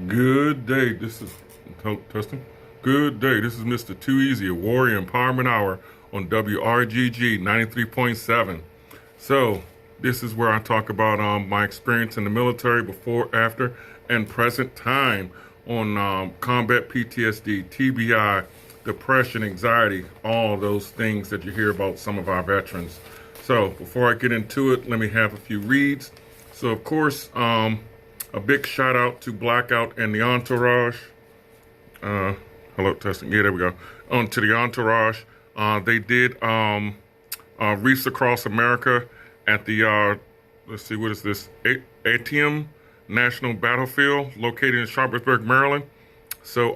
Good day. This is testing. Good day. This is Mr. Too Easy, a Warrior Empowerment Hour on WRGG 93.7. So this is where I talk about my experience in the military before, after, and present time on combat PTSD, TBI, depression, anxiety, all those things that you hear about some of our veterans. So before I get into it, let me have a few reads. So of course, a big shout out to Blackout and the Entourage. Hello, testing. Yeah, there we go. On to the Entourage. They did Reefs Across America at the, let's see, what is this? ATM National Battlefield, located in Sharpsburg, Maryland. So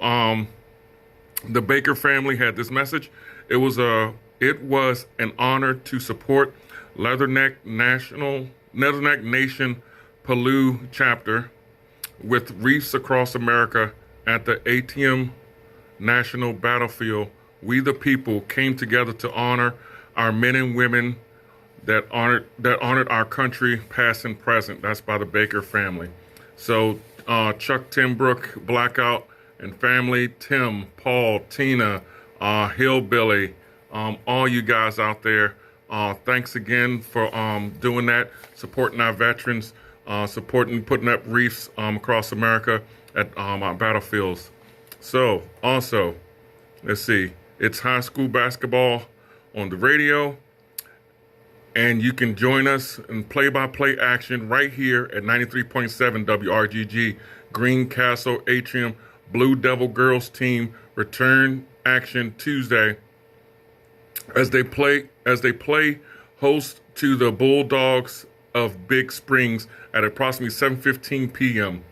the Baker family had this message. It was an honor to support Leatherneck Nation Palau chapter with Reefs Across America at the ATM National Battlefield. We the people came together to honor our men and women that honored our country, past and present. That's by the Baker family. So Chuck Timbrook, Blackout and family, Tim, Paul, Tina, Hillbilly, all you guys out there, thanks again for doing that, supporting our veterans. supporting, putting up wreaths across America at our battlefields. So, also, let's see, it's high school basketball on the radio, and you can join us in play-by-play action right here at 93.7 WRGG, Greencastle Atrium. Blue Devil girls team return action Tuesday as they play host to the Bulldogs of Big Springs at approximately 7:15 p.m.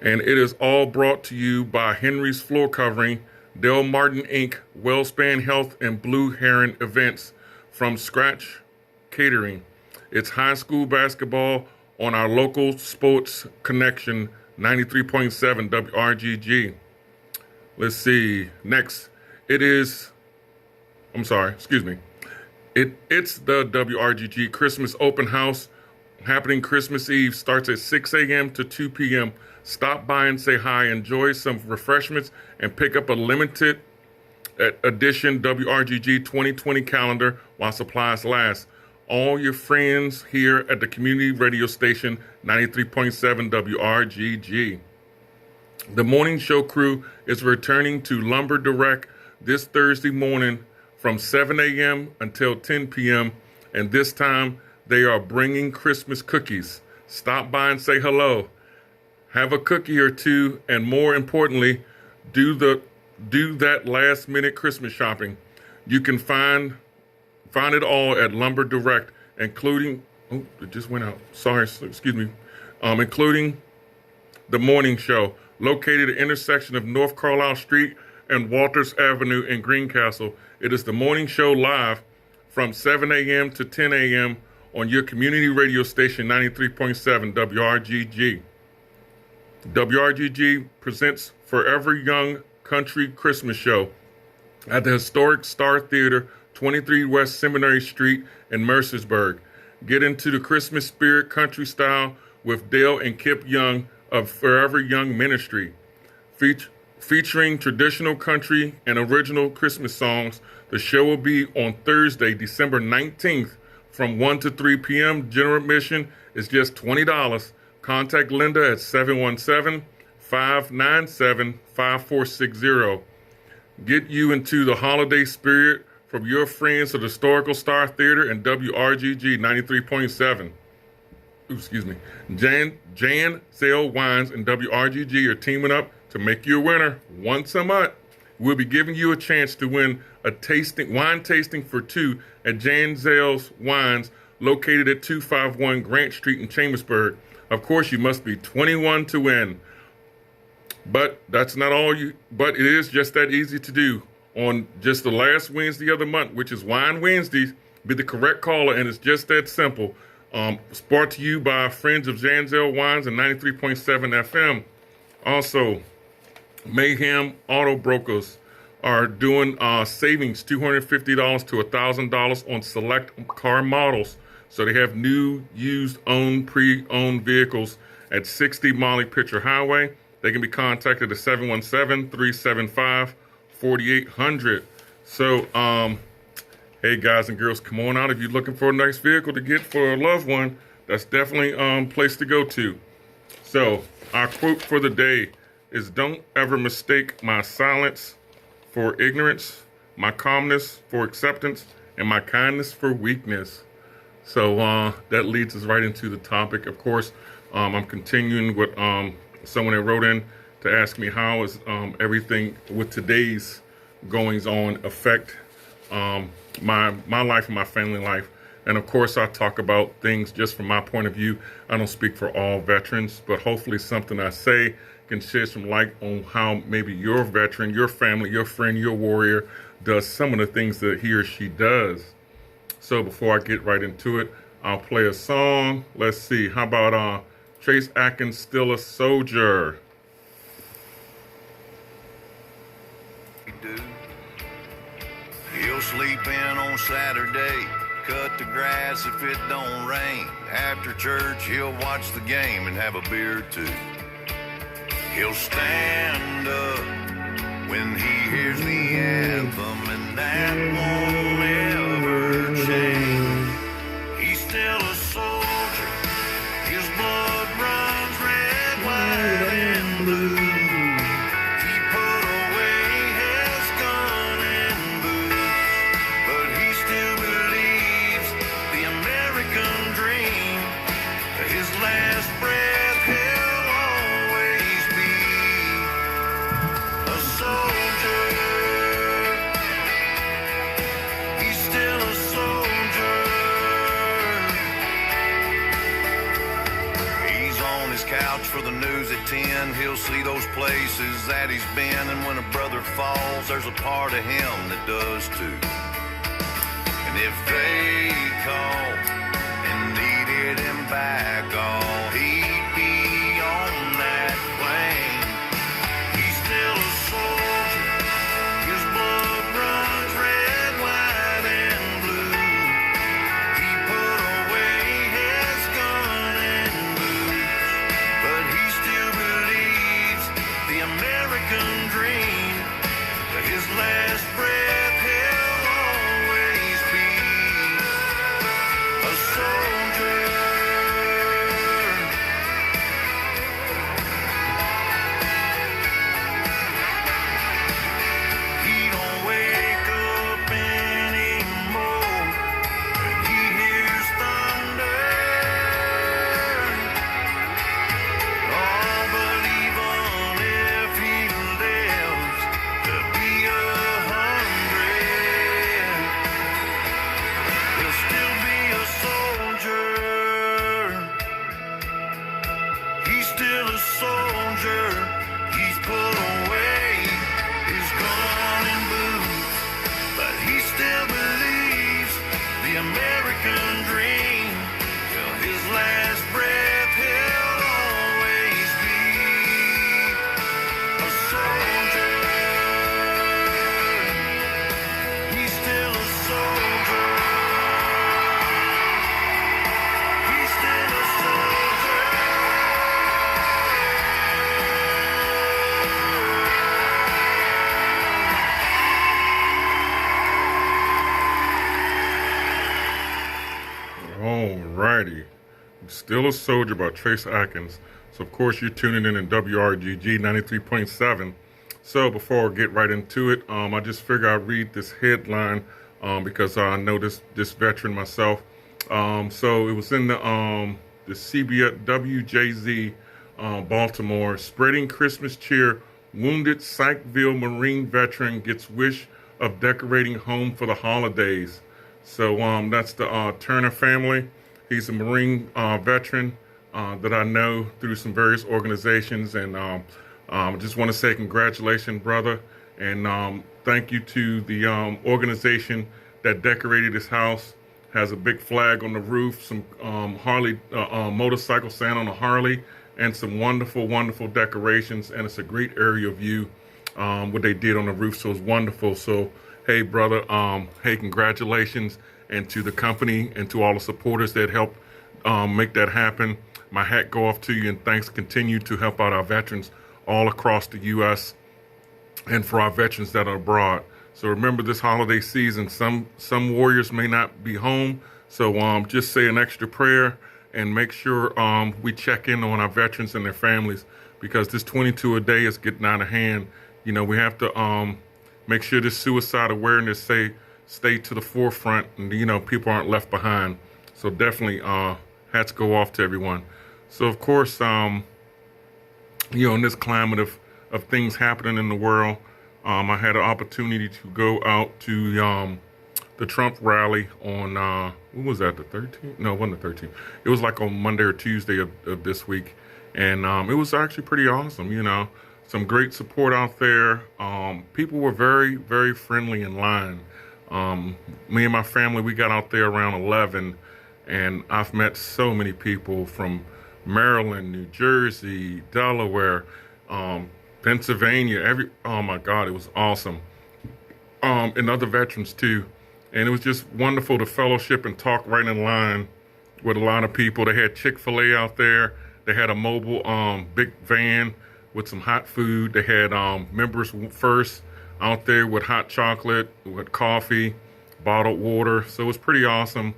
And it is all brought to you by Henry's Floor Covering, Del Martin Inc., Wellspan Health, and Blue Heron Events from Scratch Catering. It's high school basketball on our local sports connection, 93.7 WRGG. Let's see. Next, it's the WRGG Christmas Open House happening Christmas Eve. Starts at 6 a.m. to 2 p.m. Stop by and say hi, enjoy some refreshments, and pick up a limited edition WRGG 2020 calendar while supplies last. All your friends here at the community radio station, 93.7 WRGG. The morning show crew is returning to Lumber Direct this Thursday morning from 7 a.m. until 10 p.m. And this time they are bringing Christmas cookies. Stop by and say hello. Have a cookie or two, and more importantly, do that last minute Christmas shopping. You can find it all at Lumber Direct, including, it just went out. Sorry, excuse me. Including the morning show, located at the intersection of North Carlisle Street and Walters Avenue in Greencastle. It is the morning show live from 7 a.m. to 10 a.m. on your community radio station, 93.7 WRGG. WRGG presents Forever Young Country Christmas Show at the historic Star Theater, 23 West Seminary Street in Mercersburg. Get into the Christmas spirit country style with Dale and Kip Young of Forever Young Ministry. Featuring traditional country and original Christmas songs, the show will be on Thursday, December 19th from 1 to 3 p.m. General admission is just $20. Contact Linda at 717-597-5460. Get you into the holiday spirit from your friends of the Historical Star Theater and WRGG 93.7. Excuse me. Jan Zale Wines and WRGG are teaming up to make you a winner once a month. We'll be giving you a chance to win a wine tasting for two at Jan Zale's Wines, located at 251 Grant Street in Chambersburg. Of course, you must be 21 to win. But that's not all but it is just that easy to do. On just the last Wednesday of the month, which is Wine Wednesdays, be the correct caller, and it's just that simple. It's brought to you by friends of Janzel Wines and 93.7 FM. Also, Mayhem Auto Brokers are doing savings $250 to $1,000 on select car models. So they have new, used, owned, pre-owned vehicles at 60 Molly Pitcher Highway. They can be contacted at 717-375-4800. So, hey guys and girls, come on out. If you're looking for a nice vehicle to get for a loved one, that's definitely a place to go to. So, our quote for the day is, don't ever mistake my silence for ignorance, my calmness for acceptance, and my kindness for weakness. So that leads us right into the topic. Of course, I'm continuing with someone that wrote in to ask me how is everything with today's goings on affect my life and my family life. And of course, I talk about things just from my point of view. I don't speak for all veterans, but hopefully something I say can shed some light on how maybe your veteran, your family, your friend, your warrior does some of the things that he or she does. So before I get right into it, I'll play a song. Let's see. How about Chase Atkins, Still a Soldier? He'll sleep in on Saturday, cut the grass if it don't rain. After church, he'll watch the game and have a beer or two. He'll stand up when he hears the anthem, and that won't ever change. He's still a soldier, his blood his couch for the news at 10, he'll see those places that he's been. And when a brother falls, there's a part of him that does too. And if they called and needed him back, oh, he'd be on that plane. He's still a soldier. His blood runs red, white, and blue. He put away his gun and boots, but he still believes the American dream. That his last breath, he'll always be a soldier. He don't wake up anymore when he hears thunder. Oh, but even if he lives to be 100, he'll still be a soldier. He's still a soldier. He's put away his gun and boots, but he still believes the American dream. Till his last breath, he'll always be a soldier. He's still a soldier. He's still a soldier. Alrighty. Still a Soldier by Trace Atkins. So, of course, you're tuning in WRGG 93.7. So, before I get right into it, I just figured I'd read this headline because I know this veteran myself. So, it was in the CBS WJZ Baltimore. Spreading Christmas cheer. Wounded Sykesville Marine veteran gets wish of decorating home for the holidays. So that's the Turner family. He's a Marine veteran that I know through some various organizations. And I just want to say congratulations, brother. And thank you to the organization that decorated his house. Has a big flag on the roof, some Harley motorcycle stand on a Harley, and some wonderful, wonderful decorations. And it's a great area view, what they did on the roof. So it's wonderful. So hey, brother, hey, congratulations. And to the company and to all the supporters that helped make that happen, my hat go off to you, and thanks. Continue to help out our veterans all across the U.S. and for our veterans that are abroad. So remember, this holiday season, some warriors may not be home. So just say an extra prayer and make sure we check in on our veterans and their families, because this 22 a day is getting out of hand. You know, we have to make sure this suicide awareness stay to the forefront, and you know, people aren't left behind. So definitely hats go off to everyone. So of course, you know, in this climate of things happening in the world, I had an opportunity to go out to the Trump rally on what was that, the 13th? No, it wasn't the 13th. It was like on Monday or Tuesday of this week, and it was actually pretty awesome. You know, some great support out there. People were very, very friendly in line. Me and my family, we got out there around 11, and I've met so many people from Maryland, New Jersey, Delaware, Pennsylvania, oh my God, it was awesome. And other veterans too. And it was just wonderful to fellowship and talk right in line with a lot of people. They had Chick-fil-A out there. They had a mobile big van with some hot food. They had Members First out there with hot chocolate, with coffee, bottled water. So it was pretty awesome.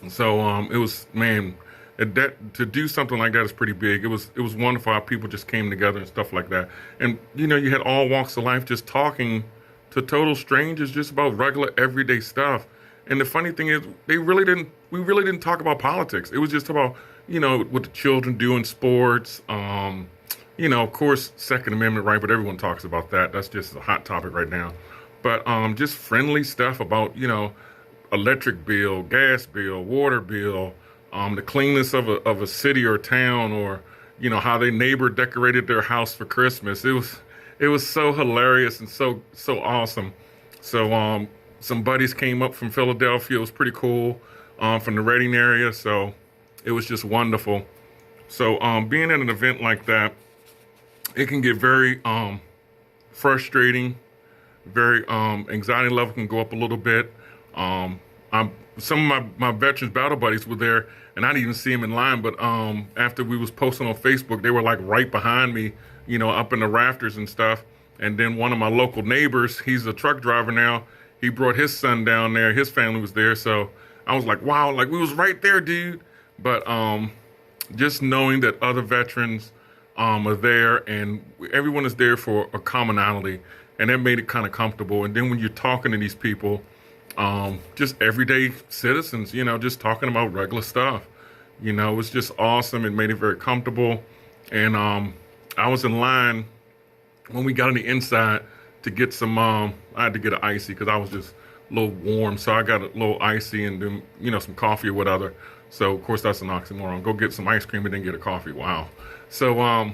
So it was, man, to do something like that is pretty big. It was wonderful how people just came together and stuff like that. And you know, you had all walks of life just talking to total strangers just about regular everyday stuff. And the funny thing is, we really didn't talk about politics. It was just about, you know, what the children do in sports. You know, of course, Second Amendment right, but everyone talks about that. That's just a hot topic right now. But just friendly stuff about, you know, electric bill, gas bill, water bill, the cleanness of a city or town, or, how their neighbor decorated their house for Christmas. It was so hilarious and so awesome. So some buddies came up from Philadelphia. It was pretty cool, from the Reading area. So it was just wonderful. So being at an event like that, it can get very frustrating. Very anxiety level can go up a little bit. Some of my veterans battle buddies were there, and I didn't even see them in line. But after we was posting on Facebook, they were like right behind me, up in the rafters and stuff. And then one of my local neighbors, he's a truck driver now. He brought his son down there. His family was there, so I was like, wow, like we was right there, dude. But just knowing that other veterans are there, and everyone is there for a commonality, and that made it kind of comfortable. And then when you're talking to these people, just everyday citizens, just talking about regular stuff, it was just awesome. It made it very comfortable. And I was in line when we got on the inside to get some, I had to get an icy because I was just a little warm. So I got a little icy and then, some coffee or whatever. So of course that's an oxymoron. Go get some ice cream and then get a coffee. Wow. So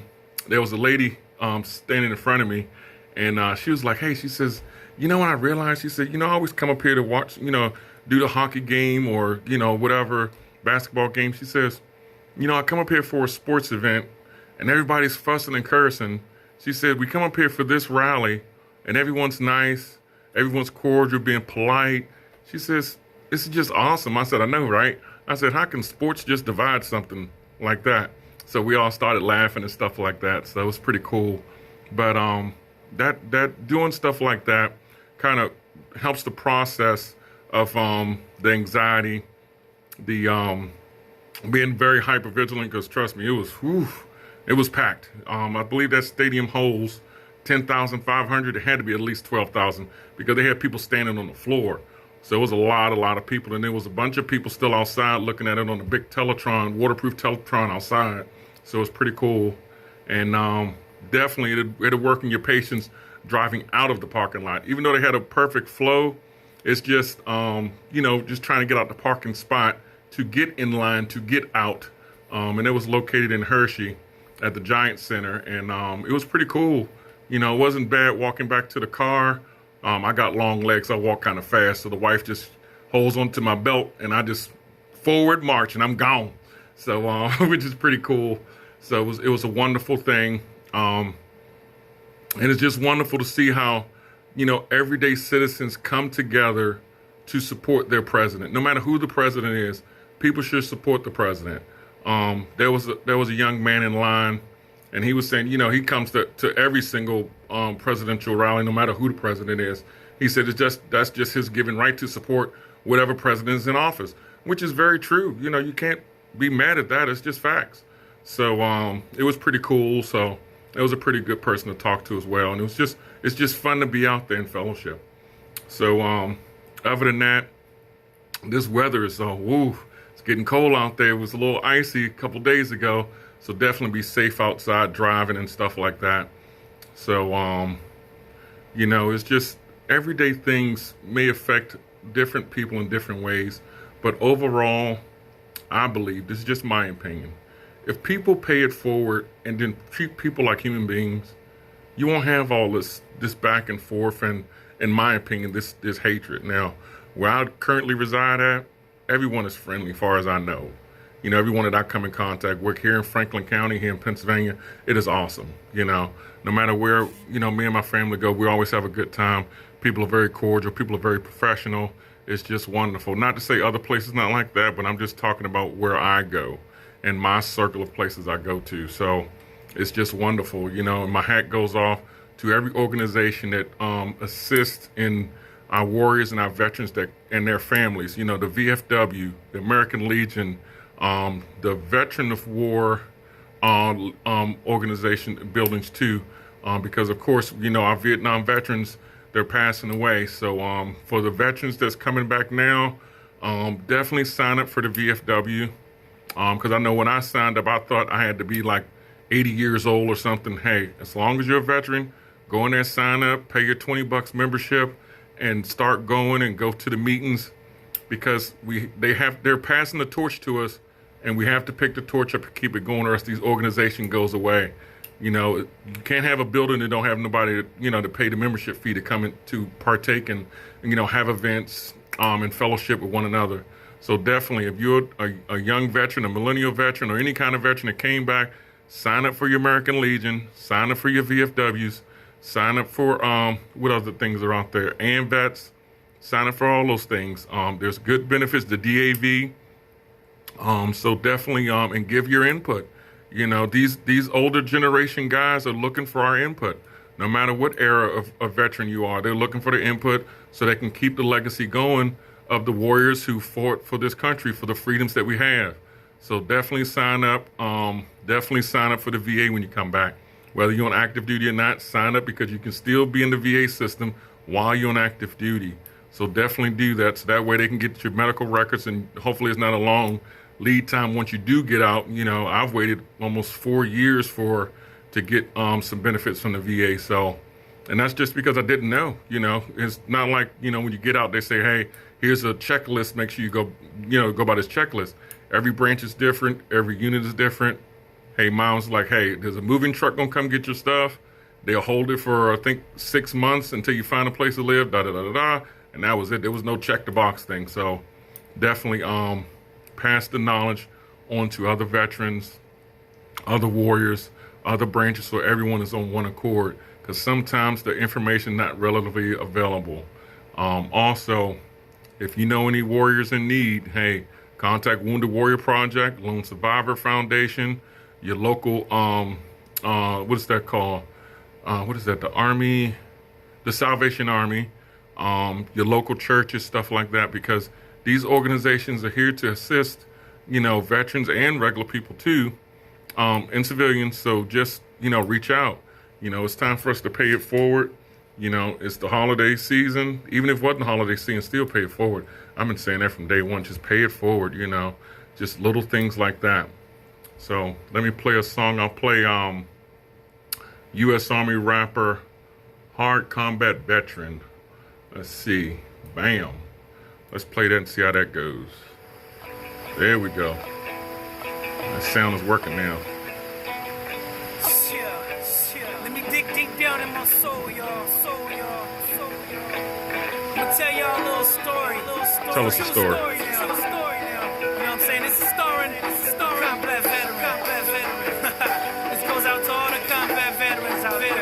there was a lady standing in front of me, and she was like, hey, she says, when I realized, she said, I always come up here to watch, do the hockey game or, whatever, basketball game. She says, I come up here for a sports event and everybody's fussing and cursing. She said, we come up here for this rally and everyone's nice, everyone's cordial, being polite. She says, this is just awesome. I said, I know, right? I said, how can sports just divide something like that? So we all started laughing and stuff like that. So it was pretty cool. But that doing stuff like that kind of helps the process of the anxiety, the being very hyper vigilant, because trust me, it was packed. I believe that stadium holds 10,500. It had to be at least 12,000 because they had people standing on the floor. So it was a lot of people, and there was a bunch of people still outside looking at it on the big Teletron, waterproof Teletron outside. So it was pretty cool. And definitely it'll work in your patience driving out of the parking lot. Even though they had a perfect flow, it's just, just trying to get out the parking spot to get in line, to get out. And it was located in Hershey at the Giant Center. And it was pretty cool. It wasn't bad walking back to the car. I got long legs. I walk kind of fast. So the wife just holds onto my belt and I just forward march and I'm gone. So, which is pretty cool. So it was a wonderful thing. And it's just wonderful to see how, everyday citizens come together to support their president. No matter who the president is, people should support the president. There was a young man in line, and he was saying, he comes to every single presidential rally, no matter who the president is. He said that's just his given right to support whatever president is in office, which is very true. You can't be mad at that. It's just facts. So it was pretty cool. So it was a pretty good person to talk to as well. And it's just fun to be out there in fellowship. So other than that, this weather is it's getting cold out there. It was a little icy a couple days ago. So definitely be safe outside driving and stuff like that. So, it's just everyday things may affect different people in different ways. But overall, I believe, this is just my opinion, if people pay it forward and then treat people like human beings, you won't have all this back and forth and, in my opinion, this hatred. Now, where I currently reside at, everyone is friendly as far as I know. Everyone that I come in contact with here in Franklin County, here in Pennsylvania, it is awesome. No matter where, me and my family go, we always have a good time. People are very cordial. People are very professional. It's just wonderful. Not to say other places not like that, but I'm just talking about where I go and my circle of places I go to. So it's just wonderful. And my hat goes off to every organization that assists in our warriors and our veterans and their families. The VFW, the American Legion, the Veteran of War organization buildings too, because of course, our Vietnam veterans, they're passing away. So for the veterans that's coming back now, definitely sign up for the VFW, because I know when I signed up, I thought I had to be like 80 years old or something. Hey, as long as you're a veteran, go in there, sign up, pay your $20 membership, and start going and go to the meetings, because they're passing the torch to us. and we have to pick the torch up and keep it going, or else these organization goes away. You know, you can't have a building that don't have nobody, to pay the membership fee to come in to partake and have events and fellowship with one another. So definitely, if you're a young veteran, a millennial veteran, or any kind of veteran that came back, sign up for your American Legion, sign up for your VFWs, sign up for what other things are out there, and vets, sign up for all those things. There's good benefits to DAV. So definitely and give your input. These older generation guys are looking for our input. No matter what era of veteran you are, they're looking for the input so they can keep the legacy going of the warriors who fought for this country, for the freedoms that we have. So definitely sign up. Definitely sign up for the VA when you come back. Whether you're on active duty or not, sign up, because you can still be in the VA system while you're on active duty. So definitely do that, so that way they can get your medical records, and hopefully it's not a long lead time once you do get out. I've waited almost 4 years to get some benefits from the VA. So, and that's just because I didn't know. It's not like when you get out they say, hey, here's a checklist, make sure you go by this checklist. Every branch is different, every unit is different. Hey, mom's like, hey, there's a moving truck gonna come get your stuff. They'll hold it for I think 6 months until you find a place to live. And that was it. There was no check the box thing. So definitely pass the knowledge on to other veterans, other warriors, other branches, so everyone is on one accord, because sometimes the information not relatively available. Also, if you know any warriors in need, hey, contact Wounded Warrior Project, Lone Survivor Foundation, your local, what is that called? What is that? The Army, the Salvation Army, your local churches, stuff like that, because these organizations are here to assist, veterans and regular people too, and civilians. So just, reach out. It's time for us to pay it forward. It's the holiday season. Even if it wasn't the holiday season, still pay it forward. I've been saying that from day one. Just pay it forward, just little things like that. So let me play a song. I'll play U.S. Army rapper, Hard Combat Veteran. Let's see. Bam. Let's play that and see how that goes. There we go. That sound is working now. Let me dig deep down in my soul, y'all. I'm gonna tell y'all a little story. Tell us a story. Tell a story now. You know what I'm saying? This is starring combat veteran. This goes out to all the combat veterans out there.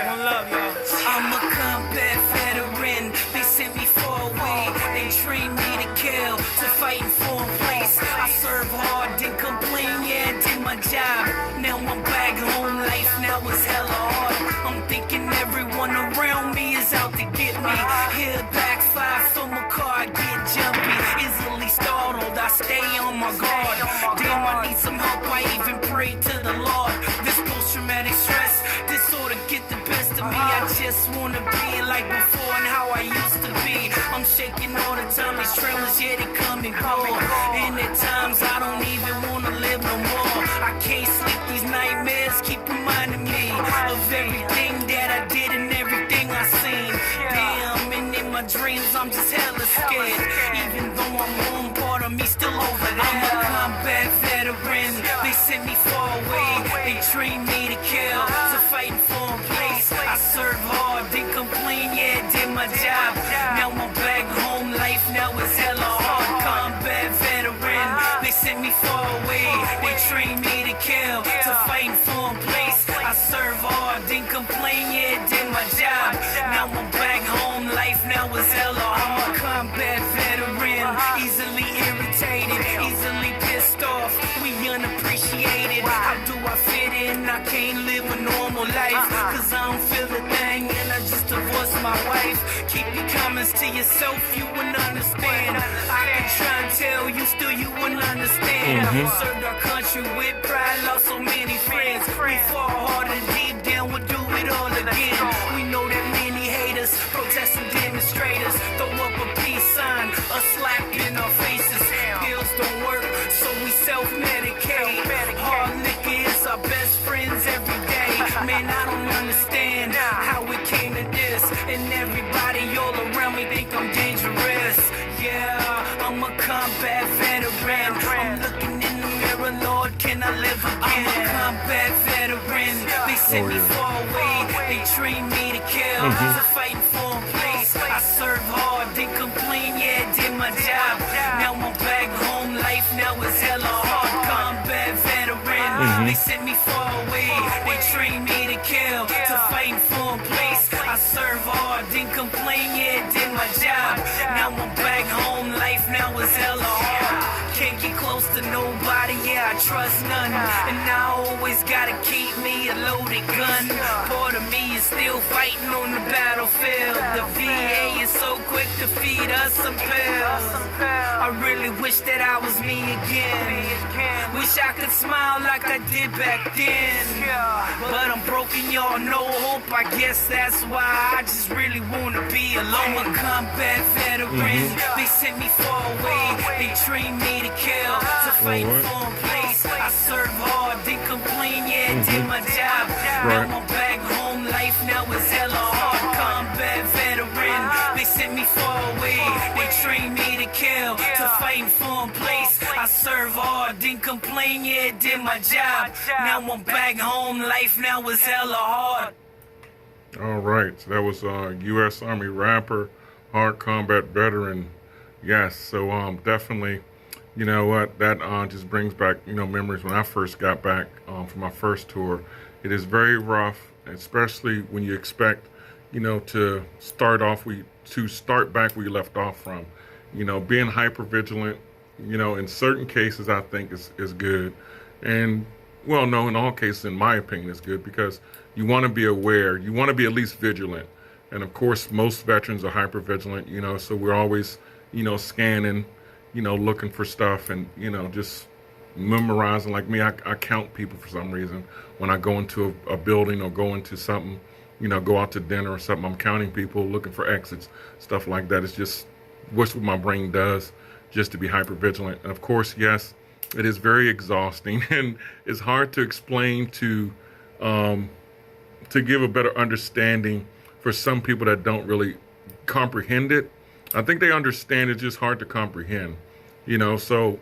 One love, y'all. I'm a combat veteran. They sent me far away. They trained me to kill, to fight in foreign place. I serve hard, didn't complain, yeah, did my job. Now I'm back home, life now is hella hard. I'm thinking everyone around me is out to get me. Hear backfire from a car, I get jumpy. Easily startled, I stay on my guard. Damn, I need some help, I even pray to the Lord. This post-traumatic stress disorder get the best of me. I just wanna be like before and how I used to be. I'm shaking all the time, these trailers, yeah, they come and go. And at times I don't even wanna live no more. I can't sleep, these nightmares keep reminding me of everything that I did and everything I seen. Damn, and in my dreams I'm just hella scared. Even though I'm home, part of me still over there. I'm a combat veteran, they sent me far away. They trained me to kill, to fight in foreign place. I serve hard, didn't complain, yeah, did my job. Now I'm back home, life now is hella hard. Combat veteran, they sent me far away. They trained me to kill, to fight in foreign place. I serve hard, didn't complain, yeah, did my job. Now I'm back home, life now is hella hard. I'm a combat veteran, easily irritated, easily pissed off. We unappreciated. How do I fit in? I can't live a normal life, cause I don't feel a thing and I just divorced my wife. Keep your comments to yourself, you wouldn't understand. I can try and tell you, still you wouldn't understand. Served our country with pride, lost so many friends. We fought hard and deep down, we'll do it all again. We know that many haters, protesting demonstrators, throw up a peace sign, a slap in our faces. Pills don't work, so we self-medicate. Hard liquor is our best friends every day. Man, I don't understand how it came to this, and everybody all around me think I'm dangerous. Yeah, I'm a combat veteran. I'm looking in the mirror. sent Oh, me yeah. far away. They trained me to kill. To fighting for a place. I served hard, didn't complain, yeah, did my job. Now I'm back home, life now is hella hard. Combat veteran, they sent me far away. They trained me to kill. To fighting for a place. I served hard, didn't complain, yeah, did my job. Now I'm back home, life now is hella hard. Can't get close to nobody, yeah, I trust none. And I always gotta keep me a loaded gun. Part of me is still fighting on the battlefield. The VA is so quick to feed us some pills. I really wish that I was me again. Wish I could smile like I did back then. But I'm broken, y'all, no hope. I guess that's why I just really wanna be alone. I'm a combat veteran. They sent me far away. They trained me to kill. To fight Alright. for a place. I served hard, didn't complain, yeah, did my job. Right. Now I'm back home, life now is hella hard. Combat veteran. They sent me far away. They trained me to kill. To fighting for a place. I served hard, didn't complain, yeah, did my job. Now I'm back home, life now is hella hard. All right, so that was U.S. Army rapper, hard combat veteran. Yes, so definitely, you know what, that just brings back, you know, memories when I first got back from my first tour. It is very rough, especially when you expect, you know, to start back where you left off from. You know, being hyper vigilant, you know, in certain cases I think is good. And well, no, in all cases, in my opinion, is good because you want to be aware, you want to be at least vigilant. And of course, most veterans are hyper vigilant, you know, so we're always, you know, scanning, you know, looking for stuff and, you know, just memorizing. Like me, I count people for some reason. When I go into a building or go into something, you know, go out to dinner or something, I'm counting people, looking for exits, stuff like that. It's just what my brain does, just to be hyper vigilant. And of course, yes, it is very exhausting and it's hard to explain to give a better understanding for some people that don't really comprehend it. I think they understand, it's just hard to comprehend, you know. So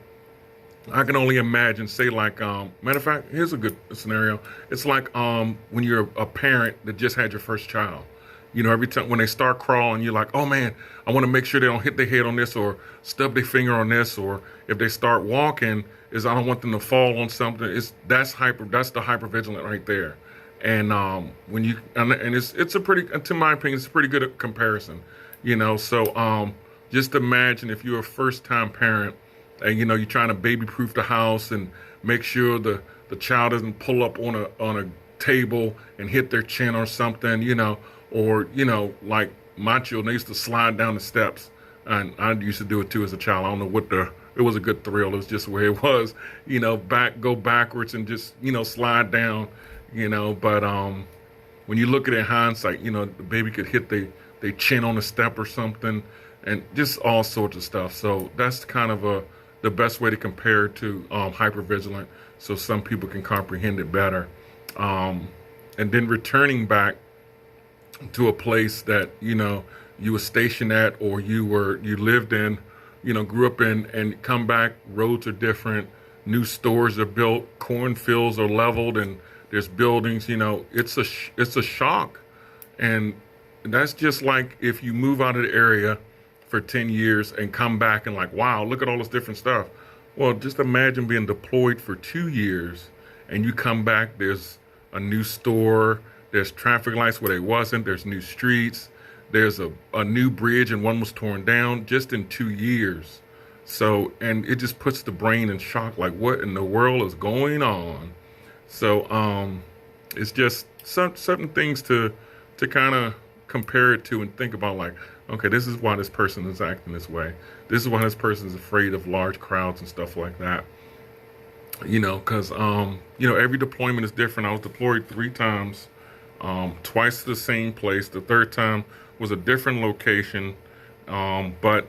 I can only imagine, say like, matter of fact, here's a good scenario. It's like when you're a parent that just had your first child. You know, every time when they start crawling, you're like, oh man, I want to make sure they don't hit their head on this or stub their finger on this, or if they start walking, I don't want them to fall on something. That's the hypervigilant right there. And when you and it's a pretty, to my opinion, it's a pretty good comparison. You know, so just imagine if you're a first-time parent and you know you're trying to baby-proof the house and make sure the child doesn't pull up on a table and hit their chin or something, you know. Or, you know, like my children, they used to slide down the steps. And I used to do it too as a child. I don't know it was a good thrill. It was just the way it was, you know, go backwards and just, you know, slide down, you know. But when you look at it in hindsight, you know, the baby could hit their chin on a step or something and just all sorts of stuff. So that's kind of the best way to compare it to hypervigilant, so some people can comprehend it better. And then returning back to a place that, you know, you were stationed at or you lived in, you know, grew up in, and come back, roads are different, new stores are built, cornfields are leveled, and there's buildings, you know, it's a shock. And that's just like if you move out of the area for 10 years and come back and like, wow, look at all this different stuff. Well, just imagine being deployed for 2 years and you come back, there's a new store, there's traffic lights where they wasn't, there's new streets, there's a new bridge and one was torn down just in 2 years. So, and it just puts the brain in shock, like what in the world is going on? So it's just certain things to kind of compare it to and think about, like, okay, this is why this person is acting this way. This is why this person is afraid of large crowds and stuff like that. You know, because, you know, every deployment is different. I was deployed 3 times, twice to the same place. The third time was a different location, but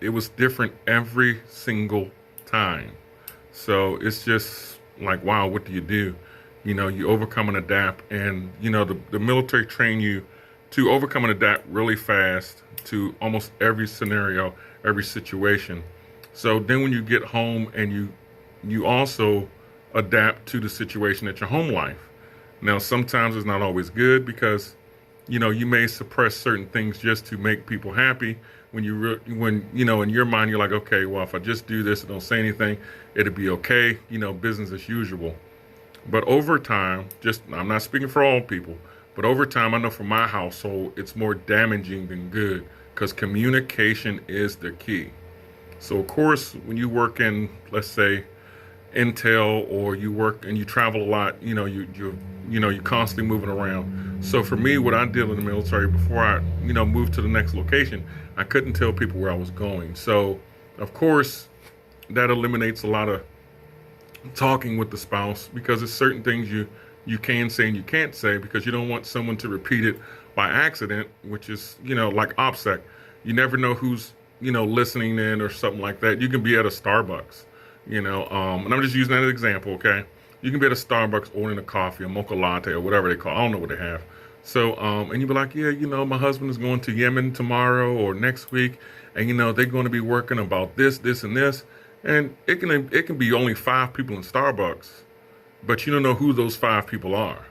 it was different every single time. So it's just like, wow, what do you do? You know, you overcome and adapt, and, you know, the military train you to overcome and adapt really fast to almost every scenario, every situation. So then when you get home and you also adapt to the situation at your home life. Now, sometimes it's not always good because, you may suppress certain things just to make people happy. When in your mind, you're like, okay, well, if I just do this and don't say anything, it'll be okay. Business as usual. But over time, I'm not speaking for all people, but over time, I know for my household, it's more damaging than good because communication is the key. So, of course, when you work in, let's say, Intel, or you work and you travel a lot, you're constantly moving around. So for me, what I did in the military before I, moved to the next location, I couldn't tell people where I was going. So, of course, that eliminates a lot of talking with the spouse because there's certain things you can say and you can't say because you don't want someone to repeat it by accident, which is, like OPSEC. You never know who's, listening in or something like that. You can be at a Starbucks, and I'm just using that as an example, okay? You can be at a Starbucks ordering a coffee, a mocha latte, or whatever they call it. I don't know what they have. So, and you'd be like, yeah, my husband is going to Yemen tomorrow or next week, and, they're going to be working about this, this, and this. And it can be only 5 people in Starbucks, but you don't know who those 5 people are.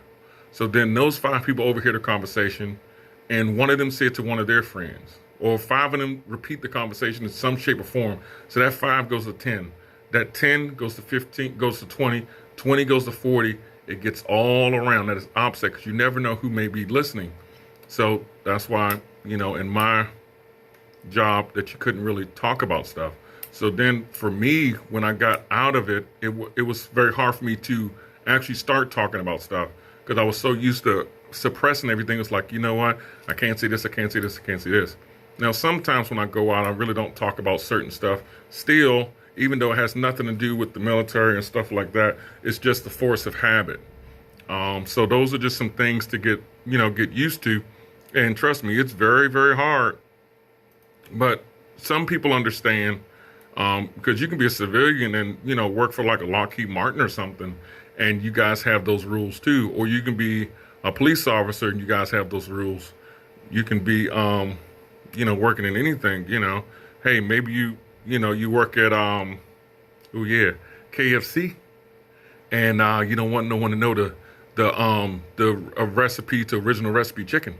So then those 5 people overhear the conversation, and one of them said to one of their friends, or 5 of them repeat the conversation in some shape or form. So that 5 goes to 10. That 10 goes to 15, goes to 20, 20 goes to 40. It gets all around. That is OPSEC because you never know who may be listening. So that's why, in my job that you couldn't really talk about stuff. So then for me, when I got out of it, it was very hard for me to actually start talking about stuff because I was so used to suppressing everything. It's like, you know what? I can't say this, I can't say this, I can't say this. Now, sometimes when I go out, I really don't talk about certain stuff. Still, even though it has nothing to do with the military and stuff like that, it's just the force of habit. So those are just some things to get used to. And trust me, it's very, very hard. But some people understand because you can be a civilian and, work for like a Lockheed Martin or something, and you guys have those rules too. Or you can be a police officer and you guys have those rules. You can be, working in anything, Hey, maybe you work at, KFC, and you don't want no one to know the recipe to original recipe chicken.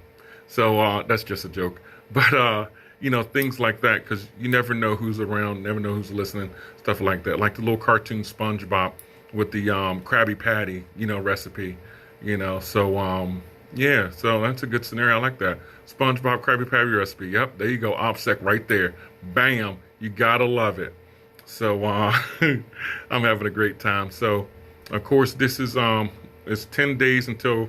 So that's just a joke. But, things like that, because you never know who's around, never know who's listening, stuff like that. Like the little cartoon SpongeBob with the Krabby Patty, recipe, So, so that's a good scenario. I like that. SpongeBob Krabby Patty recipe. Yep, there you go. OPSEC right there. Bam. You gotta love it. So I'm having a great time. So, of course, this is it's 10 days until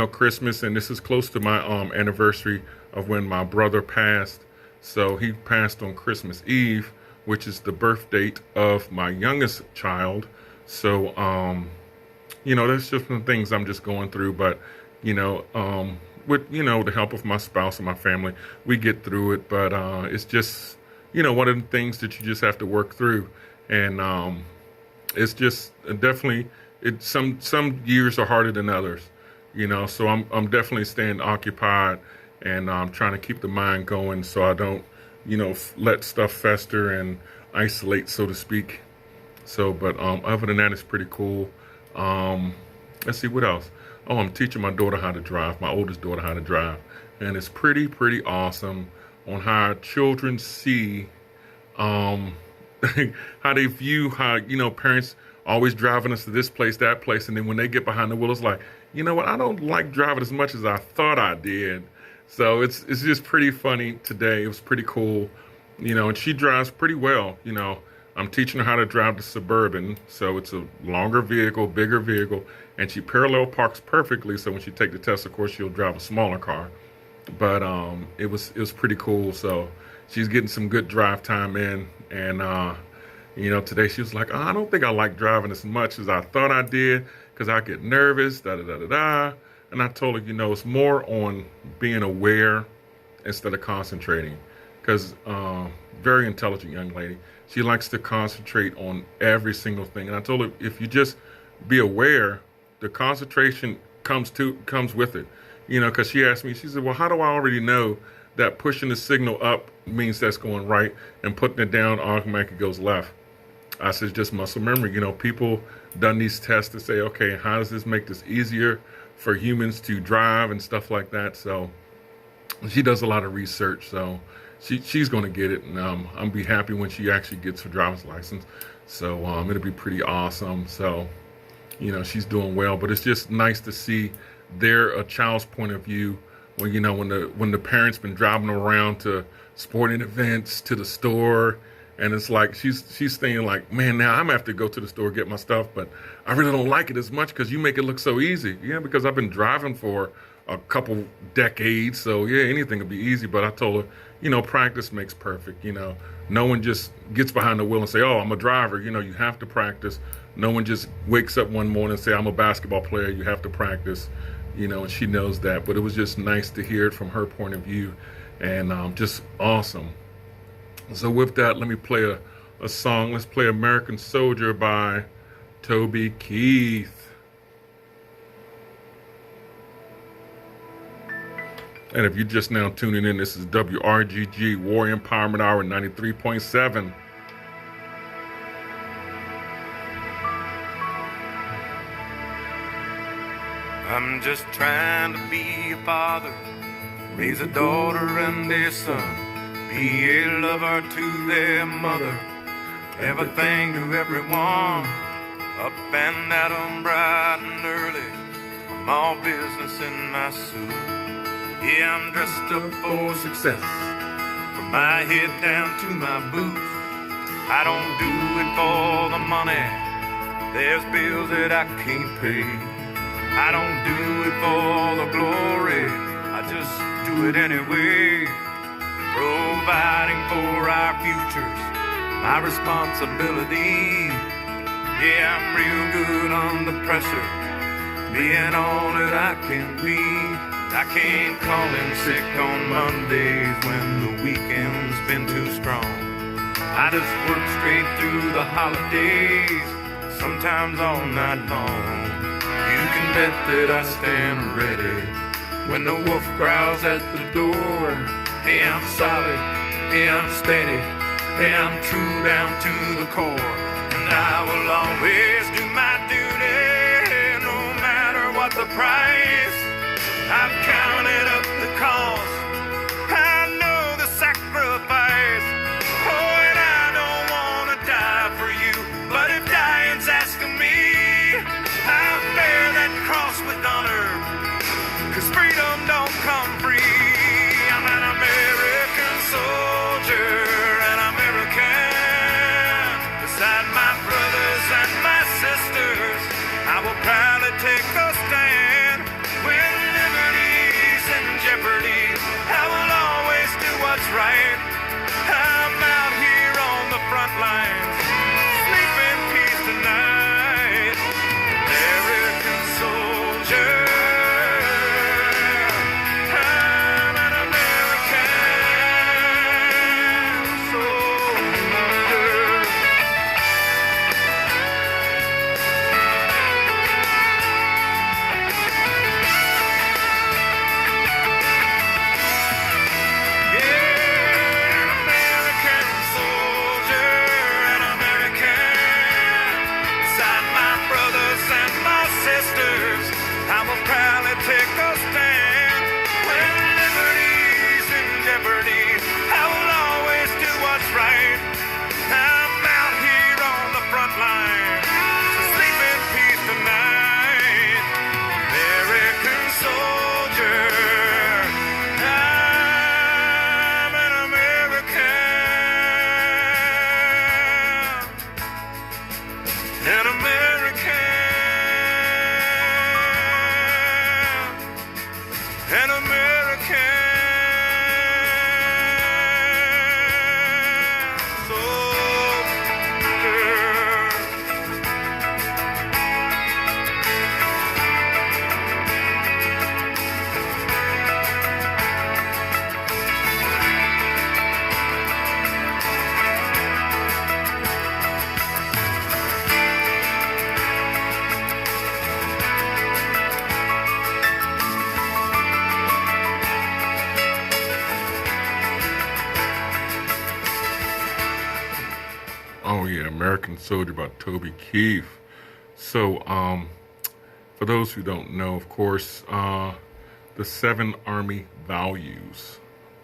Christmas, and this is close to my anniversary of when my brother passed. So he passed on Christmas Eve, which is the birth date of my youngest child. So that's just some things I'm just going through, but with the help of my spouse and my family, we get through it. But it's just one of the things that you just have to work through, and it's just definitely some years are harder than others, So I'm definitely staying occupied, and I'm trying to keep the mind going so I don't let stuff fester and isolate, so to speak. So, but other than that, it's pretty cool. Let's see what else. Oh, I'm teaching my daughter how to drive, my oldest daughter how to drive. And it's pretty awesome on how children see, how they view how, parents always driving us to this place, that place. And then when they get behind the wheel, it's like, you know what? I don't like driving as much as I thought I did. So it's just pretty funny today. It was pretty cool, and she drives pretty well, I'm teaching her how to drive the Suburban, so it's a longer vehicle, bigger vehicle, and she parallel parks perfectly. So when she take the test, of course, she'll drive a smaller car. But it was pretty cool. So she's getting some good drive time in, and today she was like, oh, I don't think I like driving as much as I thought I did because I get nervous, da da da da da. And I told her, it's more on being aware instead of concentrating, because very intelligent young lady. She likes to concentrate on every single thing. And I told her, if you just be aware, the concentration comes with it. Because she asked me, she said, well, how do I already know that pushing the signal up means that's going right and putting it down automatically goes left? I said, just muscle memory. People done these tests to say, okay, how does this make this easier for humans to drive and stuff like that. So she does a lot of research. So she's going to get it, and I'll be happy when she actually gets her driver's license. So it'll be pretty awesome. So, you know, she's doing well, but it's just nice to see a child's point of view when, you know, when the parents been driving around to sporting events, to the store, and it's like she's thinking like, man, now I'm gonna have to go to the store get my stuff, but I really don't like it as much because you make it look so easy. Yeah, because I've been driving for a couple decades, so yeah, anything would be easy. But I told her, you know, practice makes perfect. You know, no one just gets behind the wheel and say, oh, I'm a driver. You know, you have to practice. No one just wakes up one morning and say, I'm a basketball player. You have to practice. You know, and she knows that. But it was just nice to hear it from her point of view, and just awesome. So with that, let me play a song. Let's play American Soldier by Toby Keith. And if you're just now tuning in, this is WRGG Warrior Empowerment Hour 93.7. I'm just trying to be a father, raise a daughter and a son, be a lover to their mother, everything to everyone, up and at 'em bright and early, I'm all business in my suit. Yeah, I'm dressed up for success, from my head down to my boots. I don't do it for the money, there's bills that I can't pay. I don't do it for the glory, I just do it anyway. Providing for our futures, my responsibility. Yeah, I'm real good under pressure, being all that I can be. I can't call in sick on Mondays when the weekend's been too strong. I just work straight through the holidays, sometimes all night long. You can bet that I stand ready when the wolf growls at the door. Hey, I'm solid, hey, I'm steady, hey, I'm true down to the core. And I will always do my duty, no matter what the price. I've counted up the cost, I know the sacrifice. Oh, and I don't want to die for you, but if dying's asking me, I'll bear that cross with honor, 'cause freedom don't come free. I'm an American soldier, an American. Beside my brothers and my sisters, I will proudly take a stand. When liberty's in jeopardy, I will always do what's right. I'm out here on the front lines, sleep in peace tonight. American soldier, I'm an American soldier. Yeah, an American soldier, an American. Beside my brothers and my sisters, I will proudly take a stand. When liberty's in jeopardy, I will always do what's right. I'm out here on the front line, so sleep in peace tonight. American soldier, I'm an American. An American. An American soldier. Oh yeah, American Soldier by Toby Keith. So, for those who don't know, of course, the 7 Army values: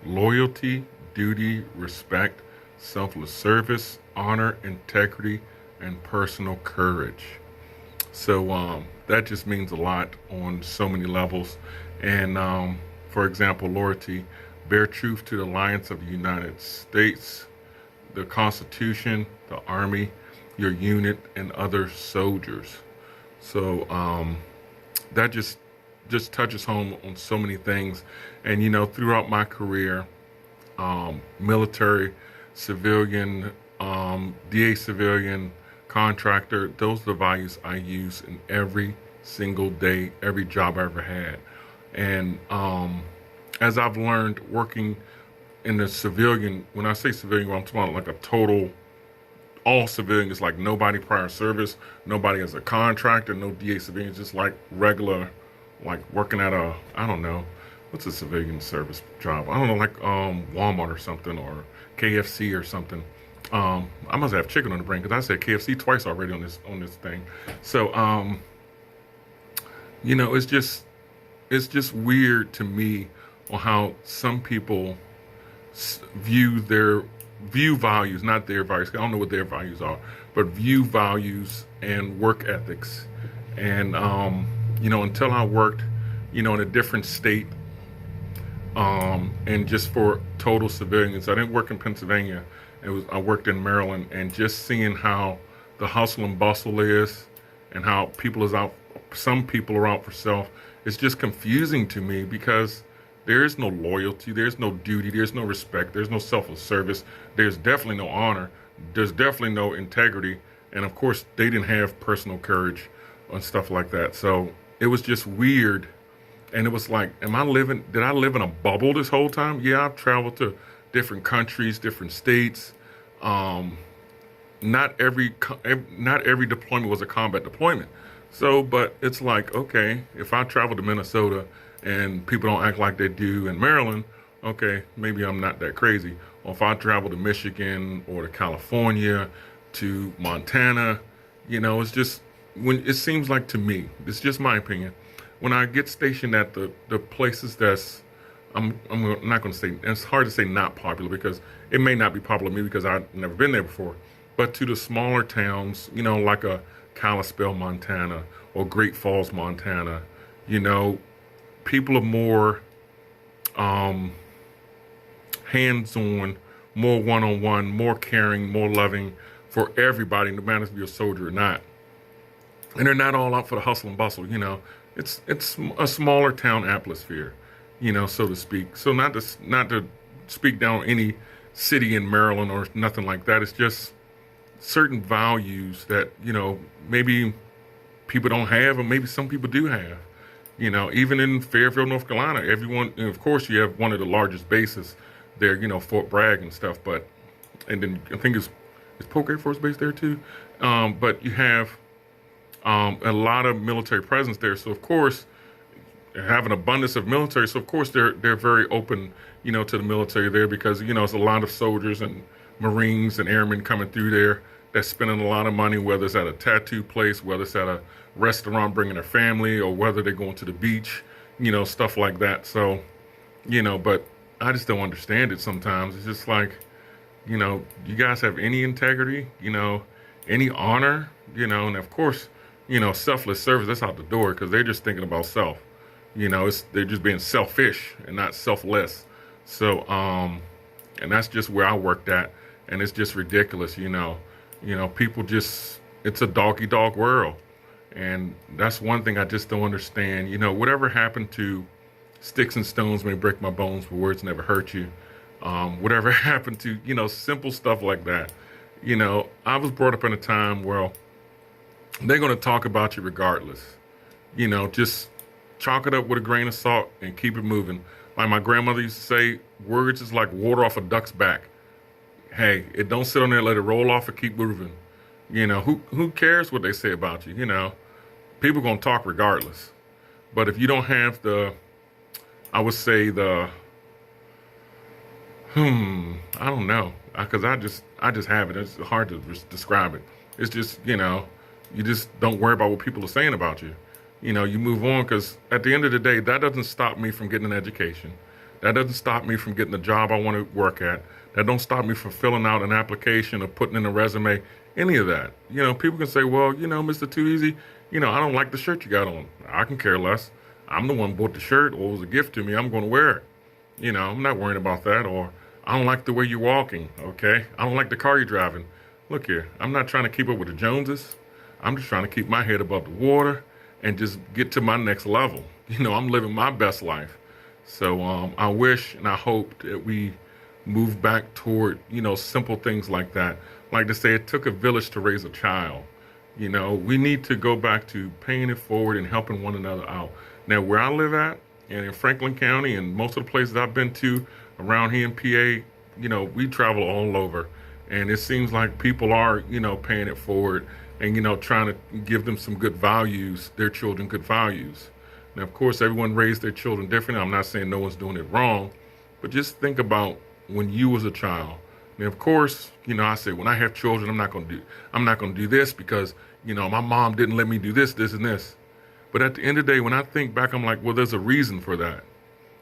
loyalty, duty, respect, selfless service, honor, integrity, and personal courage. So that just means a lot on so many levels. And for example, loyalty: bear truth to the alliance of the United States, the Constitution, the Army, your unit, and other soldiers. So that just touches home on so many things. And throughout my career, military, civilian, DA civilian, contractor, those are the values I use in every single day, every job I ever had. And as I've learned working in the civilian, when I say civilian, I'm talking about like a total, all civilian, is like nobody prior service, nobody as a contractor, no DA civilian, just like regular, like working at I don't know, what's a civilian service job? I don't know, like Walmart or something, or KFC or something. I must have chicken on the brain because I said KFC twice already on this thing. So it's just weird to me on how some people view values, not their values. I don't know what their values are, but view values and work ethics. And until I worked, in a different state, and just for total civilians, I didn't work in Pennsylvania. I worked in Maryland, and just seeing how the hustle and bustle is, and how some people are out for self, it's just confusing to me because there is no loyalty, there's no duty, there's no respect, there's no selfless service, there's definitely no honor, there's definitely no integrity, and of course they didn't have personal courage and stuff like that. So it was just weird, and it was like, did I live in a bubble this whole time? Yeah, I've traveled to different countries, different states. Not every deployment was a combat deployment. So, but it's like, okay, if I travel to Minnesota and people don't act like they do in Maryland, okay, maybe I'm not that crazy. Or if I travel to Michigan or to California, to Montana, it's just, when it seems like, to me, it's just my opinion, when I get stationed at the places that's, I'm not going to say, it's hard to say not popular because it may not be popular to me because I've never been there before, but to the smaller towns, like a Kalispell, Montana, or Great Falls, Montana, people are more hands-on, more one-on-one, more caring, more loving for everybody, no matter if you're a soldier or not. And they're not all out for the hustle and bustle, It's a smaller town atmosphere, so to speak. So not to speak down any city in Maryland or nothing like that. It's just certain values that, maybe people don't have, or maybe some people do have. Even in Fairfield, North Carolina, everyone, and of course you have one of the largest bases there, Fort Bragg and stuff, and then I think is Polk Air Force Base there too? But you have a lot of military presence there. So of course, they have an abundance of military. So of course they're very open, to the military there because, it's a lot of soldiers and Marines and airmen coming through there that's spending a lot of money, whether it's at a tattoo place, whether it's at a restaurant bringing their family, or whether they're going to the beach, stuff like that. So, but I just don't understand it sometimes. It's just like, you guys have any integrity, any honor, and of course, selfless service, that's out the door because they're just thinking about self. They're just being selfish and not selfless. So, and that's just where I worked at, and it's just ridiculous, people just, it's a dog-eat-dog world. And that's one thing I just don't understand. Whatever happened to sticks and stones may break my bones, but words never hurt you. Whatever happened to, simple stuff like that. I was brought up in a time where they're going to talk about you regardless. Just chalk it up with a grain of salt and keep it moving. Like my grandmother used to say, words is like water off a duck's back. Hey, it don't sit on there, let it roll off and keep moving. Who cares what they say about you? People gonna talk regardless. But if you don't have I would say I don't know, because I just have it. It's hard to describe it. It's just, You just don't worry about what people are saying about you. You know, you move on, because at the end of the day, that doesn't stop me from getting an education. That doesn't stop me from getting the job I want to work at. That don't stop me from filling out an application or putting in a resume, any of that. You know, people can say, well, you know, Mr. Too Easy, you know, I don't like the shirt you got on. I can care less. I'm the one who bought the shirt, or it was a gift to me. I'm going to wear it. You know, I'm not worrying about that. Or I don't like the way you're walking, okay? I don't like the car you're driving. Look here, I'm not trying to keep up with the Joneses. I'm just trying to keep my head above the water and just get to my next level. You know, I'm living my best life. So I wish and I hope that we move back toward, you know, simple things like that. Like they say, it took a village to raise a child. You know, we need to go back to paying it forward and helping one another out. Now, where I live at, and in Franklin County, and most of the places I've been to around here in PA, you know, we travel all over. And it seems like people are, you know, paying it forward and, you know, trying to give them some good values, their children good values. Now, of course, everyone raised their children differently. I'm not saying no one's doing it wrong, but just think about when you was a child. And of course, you know, I say when I have children, I'm not going to do this because, you know, my mom didn't let me do this, this, and this. But at the end of the day, when I think back, I'm like, well, there's a reason for that.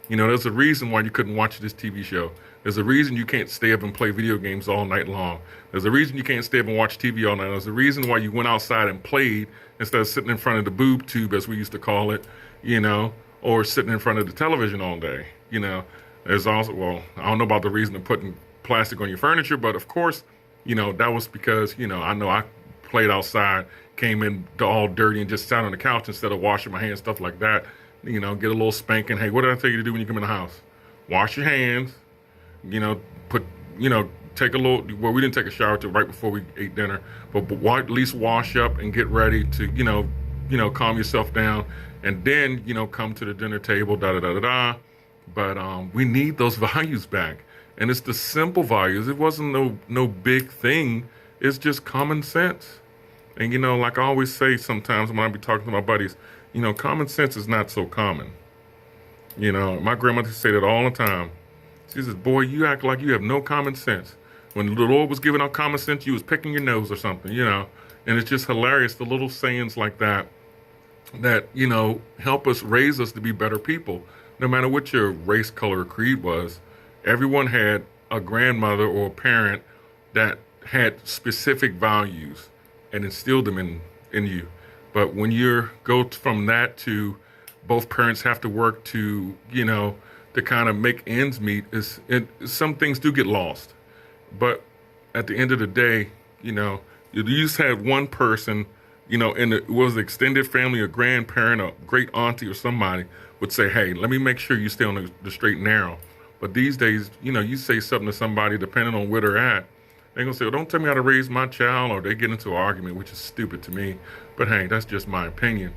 You know, there's a reason why you couldn't watch this TV show. There's a reason you can't stay up and play video games all night long. There's a reason you can't stay up and watch TV all night. There's a reason why you went outside and played instead of sitting in front of the boob tube, as we used to call it, you know, or sitting in front of the television all day. You know, there's also, well, I don't know about the reason of putting plastic on your furniture, but of course, you know, that was because, you know I played outside, came in all dirty and just sat on the couch instead of washing my hands, stuff like that. You know, get a little spanking. Hey, what did I tell you to do when you come in the house? Wash your hands, you know, take a little, well, we didn't take a shower till right before we ate dinner, but at least wash up and get ready to, you know, calm yourself down, and then, you know, come to the dinner table, da-da-da-da-da. But we need those values back. And it's the simple values. It wasn't no big thing. It's just common sense. And, you know, like I always say sometimes when I be talking to my buddies, you know, common sense is not so common. You know, my grandmother said it all the time. She says, boy, you act like you have no common sense. When the Lord was giving out common sense, you was picking your nose or something, you know. And it's just hilarious, the little sayings like that, you know, help us, raise us to be better people. No matter what your race, color, or creed was, everyone had a grandmother or a parent that had specific values and instilled them in you. But when you go from that to both parents have to work to, you know, to kind of make ends meet, some things do get lost. But at the end of the day, you know, you just had one person, you know, and it was extended family, a grandparent, a great auntie or somebody would say, hey, let me make sure you stay on the straight and narrow. But these days, you know, you say something to somebody, depending on where they're at, they're going to say, well, don't tell me how to raise my child, or they get into an argument, which is stupid to me. But hey, that's just my opinion.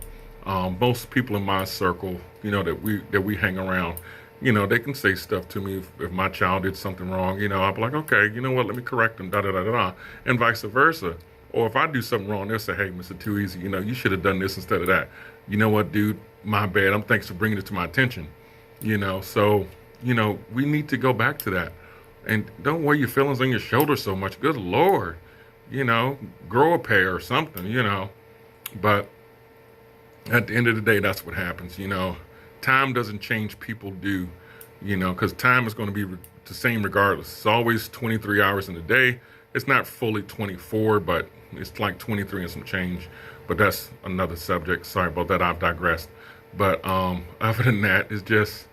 Most people in my circle, you know, that we hang around, you know, they can say stuff to me if my child did something wrong. You know, I'll be like, okay, you know what, let me correct them, da-da-da-da-da, and vice versa. Or if I do something wrong, they'll say, hey, Mr. Too Easy, you know, you should have done this instead of that. You know what, dude, my bad. Thanks for bringing it to my attention. You know, so, you know, we need to go back to that. And don't wear your feelings on your shoulders so much. Good Lord. You know, grow a pair or something, you know. But at the end of the day, that's what happens, you know. Time doesn't change, people do, you know, because time is going to be the same regardless. It's always 23 hours in a day. It's not fully 24, but it's like 23 and some change. But that's another subject. Sorry about that. I've digressed. But other than that, it's just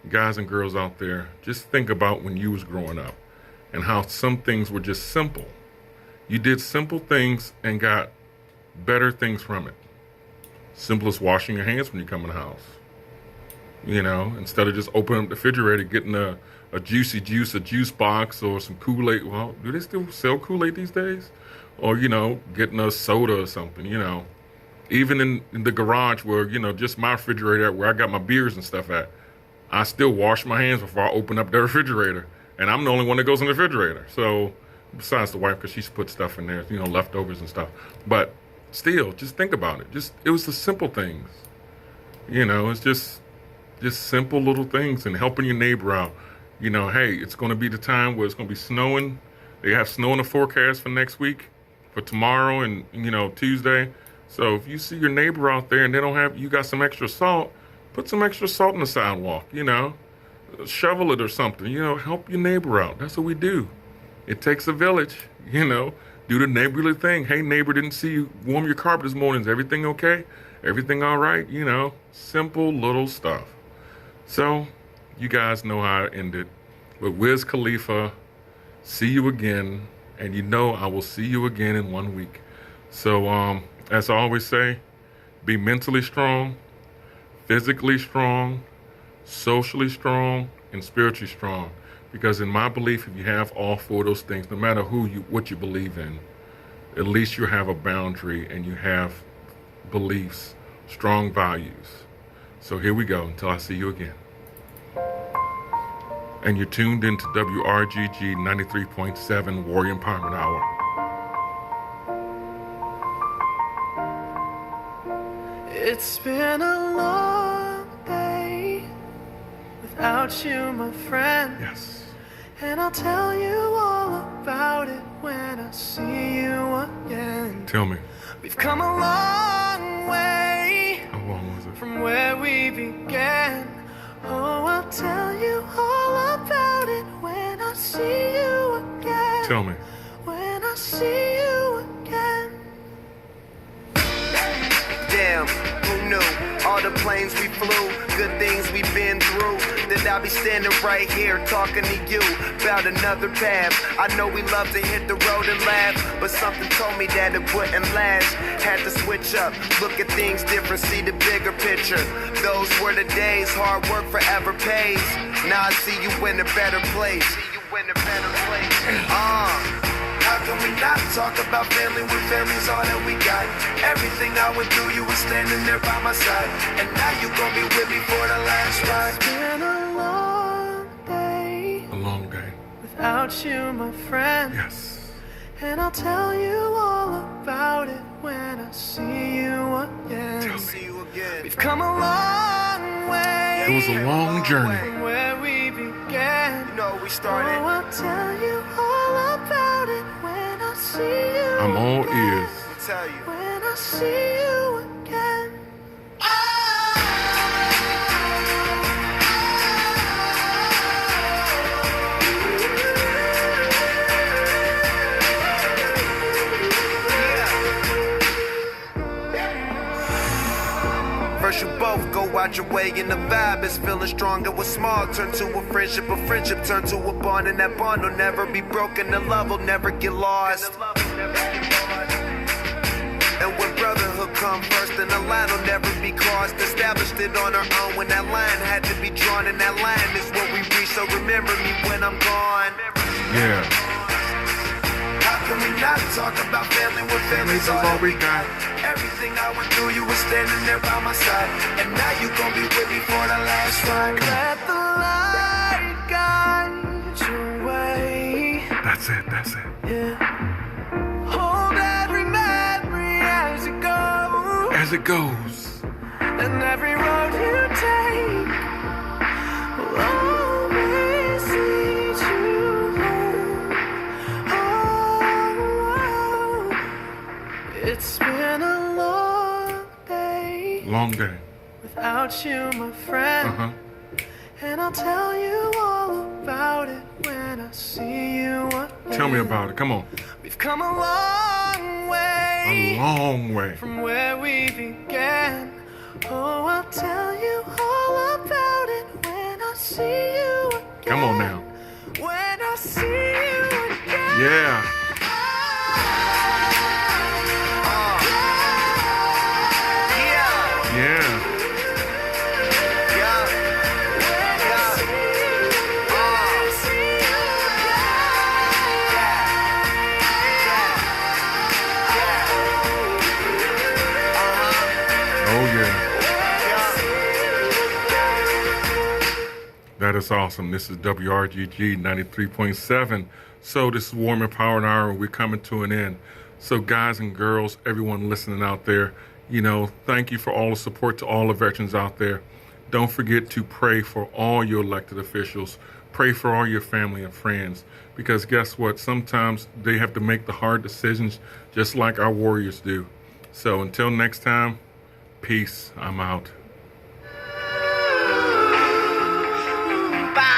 guys and girls out there, just think about when you was growing up and how some things were just simple. You did simple things and got better things from it. Simple as washing your hands when you come in the house. You know, instead of just opening up the refrigerator, getting a juicy juice, a juice box, or some Kool-Aid. Well, do they still sell Kool-Aid these days? Or, you know, getting a soda or something, you know. Even in the garage where, you know, just my refrigerator where I got my beers and stuff at, I still wash my hands before I open up the refrigerator. And I'm the only one that goes in the refrigerator. So, besides the wife, because she's put stuff in there, you know, leftovers and stuff. But still, just think about it. It was the simple things. You know, it's just simple little things, and helping your neighbor out. You know, hey, it's going to be the time where it's going to be snowing. They have snow in the forecast for next week, for tomorrow and, you know, Tuesday. So if you see your neighbor out there and they don't have, you got some extra salt, put some extra salt in the sidewalk, you know, shovel it or something, you know, help your neighbor out. That's what we do. It takes a village, you know, do the neighborly thing. Hey, neighbor, didn't see you warm your carpet this morning. Is everything okay? Everything all right? You know, simple little stuff. So you guys know how I end it. With Wiz Khalifa, see you again. And you know I will see you again in 1 week. So as I always say, be mentally strong, physically strong, socially strong, and spiritually strong. Because in my belief, if you have all four of those things, no matter what you believe in, at least you have a boundary and you have beliefs, strong values. So here we go until I see you again. And you're tuned into WRGG 93.7 Warrior Empowerment Hour. It's been a long day without you, my friend. Yes. And I'll tell you all about it when I see you again. Tell me, We've come a long way how long was it? from where we began. Oh, I'll tell you all about it when I see you again. Tell me. When I see you again. Damn, who knew? All the planes we flew, good things we've been through. That I'll be standing right here talking to you about another path. I know we love to hit the road and laugh, but something told me that it wouldn't last. Had to switch up, look at things different, see the bigger picture. Those were the days, hard work forever pays. Now I see you in a better place. How can we not talk about family when family's all that we got? Everything I went through, you were standing there by my side. And now you gon' be with me for the last ride. It's been a long day A long day. without you, my friend. Yes. And I'll tell you all about it when I see you again. Tell me. See you again. We've come a long way It was a long journey. from where we began. You know we Oh, started. I'll tell you all about it when I see you I'm all again. ears. I'll tell you. When I see you again. First you both go out your way and the vibe is feeling strong. And what's small turn to a friendship turn to a bond. And that bond will never be broken, the love will never get lost. And when brotherhood come first, then the line will never be crossed. Established it on our own when that line had to be drawn. And that line is what we reach, so remember me when I'm gone. Yeah. How can we not talk about family when family's all that we got? Everything I went through, you were standing there by my side. And now you gon' be with me for the last ride. Let the light guide your way. That's it. That's it. Yeah. Hold every memory as it goes. As it goes. And every road you take will always lead you home. Oh, it's been a long day Long day. without you, my friend. Uh-huh. And I'll tell you all about it when I see you again. Tell me about it. Come on. We've come a long way A long way. from where we began. Oh, I'll tell you all about it when I see you again. Come on now. When I see you again. Yeah. Yeah, Yeah. yeah, Oh, yeah. That is awesome. This is WRGG 93.7. So this is Warm Empowered Hour, and we're coming to an end. So guys and girls, everyone listening out there, you know, thank you for all the support to all the veterans out there. Don't forget to pray for all your elected officials. Pray for all your family and friends. Because guess what? Sometimes they have to make the hard decisions just like our warriors do. So until next time, peace. I'm out. Bye.